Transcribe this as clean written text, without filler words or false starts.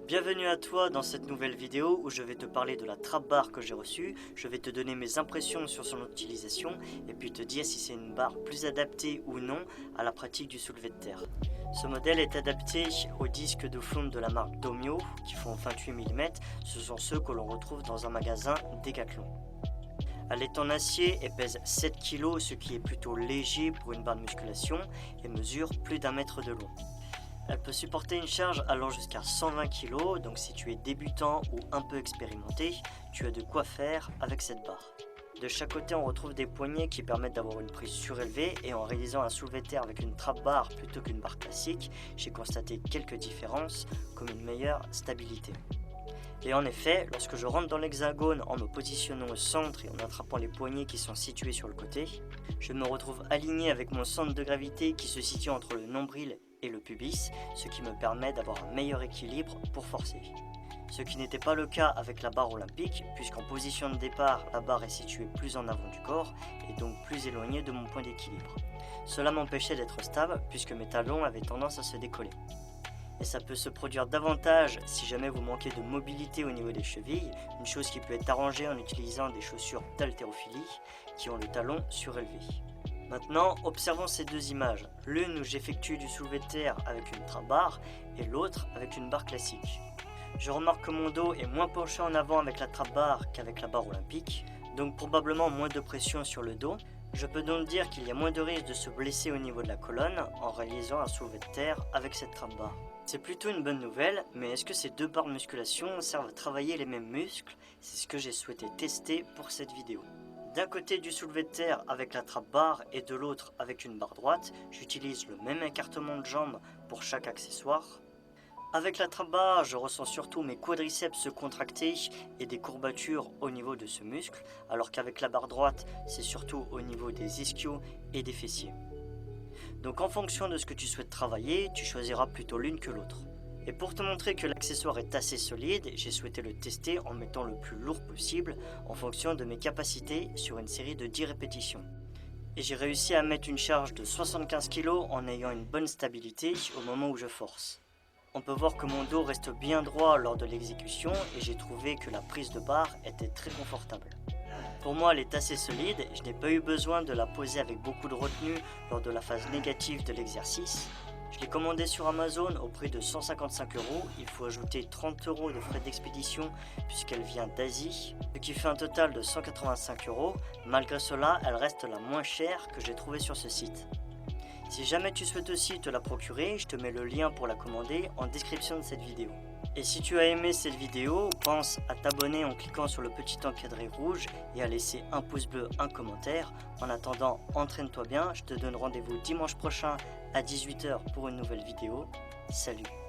Bienvenue à toi dans cette nouvelle vidéo où je vais te parler de la trap bar que j'ai reçue, je vais te donner mes impressions sur son utilisation et puis te dire si c'est une barre plus adaptée ou non à la pratique du soulevé de terre. Ce modèle est adapté aux disques de fonte de la marque Domio qui font 28 mm, ce sont ceux que l'on retrouve dans un magasin Decathlon. Elle est en acier et pèse 7 kg, ce qui est plutôt léger pour une barre de musculation et mesure plus d'1 mètre de long. Elle peut supporter une charge allant jusqu'à 120 kg, donc si tu es débutant ou un peu expérimenté, tu as de quoi faire avec cette barre. De chaque côté, on retrouve des poignées qui permettent d'avoir une prise surélevée et en réalisant un soulevé de terre avec une trap bar plutôt qu'une barre classique, j'ai constaté quelques différences comme une meilleure stabilité. Et en effet, lorsque je rentre dans l'hexagone en me positionnant au centre et en attrapant les poignées qui sont situées sur le côté, je me retrouve aligné avec mon centre de gravité qui se situe entre le nombril et le pubis, ce qui me permet d'avoir un meilleur équilibre pour forcer. Ce qui n'était pas le cas avec la barre olympique, puisqu'en position de départ, la barre est située plus en avant du corps et donc plus éloignée de mon point d'équilibre. Cela m'empêchait d'être stable puisque mes talons avaient tendance à se décoller. Et ça peut se produire davantage si jamais vous manquez de mobilité au niveau des chevilles, une chose qui peut être arrangée en utilisant des chaussures d'haltérophilie qui ont le talon surélevé. Maintenant, observons ces deux images, l'une où j'effectue du soulevé de terre avec une trap bar et l'autre avec une barre classique. Je remarque que mon dos est moins penché en avant avec la trap bar qu'avec la barre olympique, donc probablement moins de pression sur le dos. Je peux donc dire qu'il y a moins de risque de se blesser au niveau de la colonne en réalisant un soulevé de terre avec cette trap bar. C'est plutôt une bonne nouvelle, mais est-ce que ces deux barres de musculation servent à travailler les mêmes muscles? C'est ce que j'ai souhaité tester pour cette vidéo. D'un côté du soulevé de terre avec la trap bar et de l'autre avec une barre droite, j'utilise le même écartement de jambes pour chaque accessoire. Avec la trap bar, je ressens surtout mes quadriceps se contracter et des courbatures au niveau de ce muscle, alors qu'avec la barre droite, c'est surtout au niveau des ischios et des fessiers. Donc en fonction de ce que tu souhaites travailler, tu choisiras plutôt l'une que l'autre. Et pour te montrer que l'accessoire est assez solide, j'ai souhaité le tester en mettant le plus lourd possible en fonction de mes capacités sur une série de 10 répétitions. Et j'ai réussi à mettre une charge de 75 kg en ayant une bonne stabilité au moment où je force. On peut voir que mon dos reste bien droit lors de l'exécution et j'ai trouvé que la prise de barre était très confortable. Pour moi, elle est assez solide et je n'ai pas eu besoin de la poser avec beaucoup de retenue lors de la phase négative de l'exercice. Je l'ai commandée sur Amazon au prix de 155 €. Il faut ajouter 30 € de frais d'expédition puisqu'elle vient d'Asie, ce qui fait un total de 185 €. Malgré cela, elle reste la moins chère que j'ai trouvée sur ce site. Si jamais tu souhaites aussi te la procurer, je te mets le lien pour la commander en description de cette vidéo. Et si tu as aimé cette vidéo, pense à t'abonner en cliquant sur le petit encadré rouge et à laisser un pouce bleu, un commentaire. En attendant, entraîne-toi bien, je te donne rendez-vous dimanche prochain à 18 h pour une nouvelle vidéo. Salut!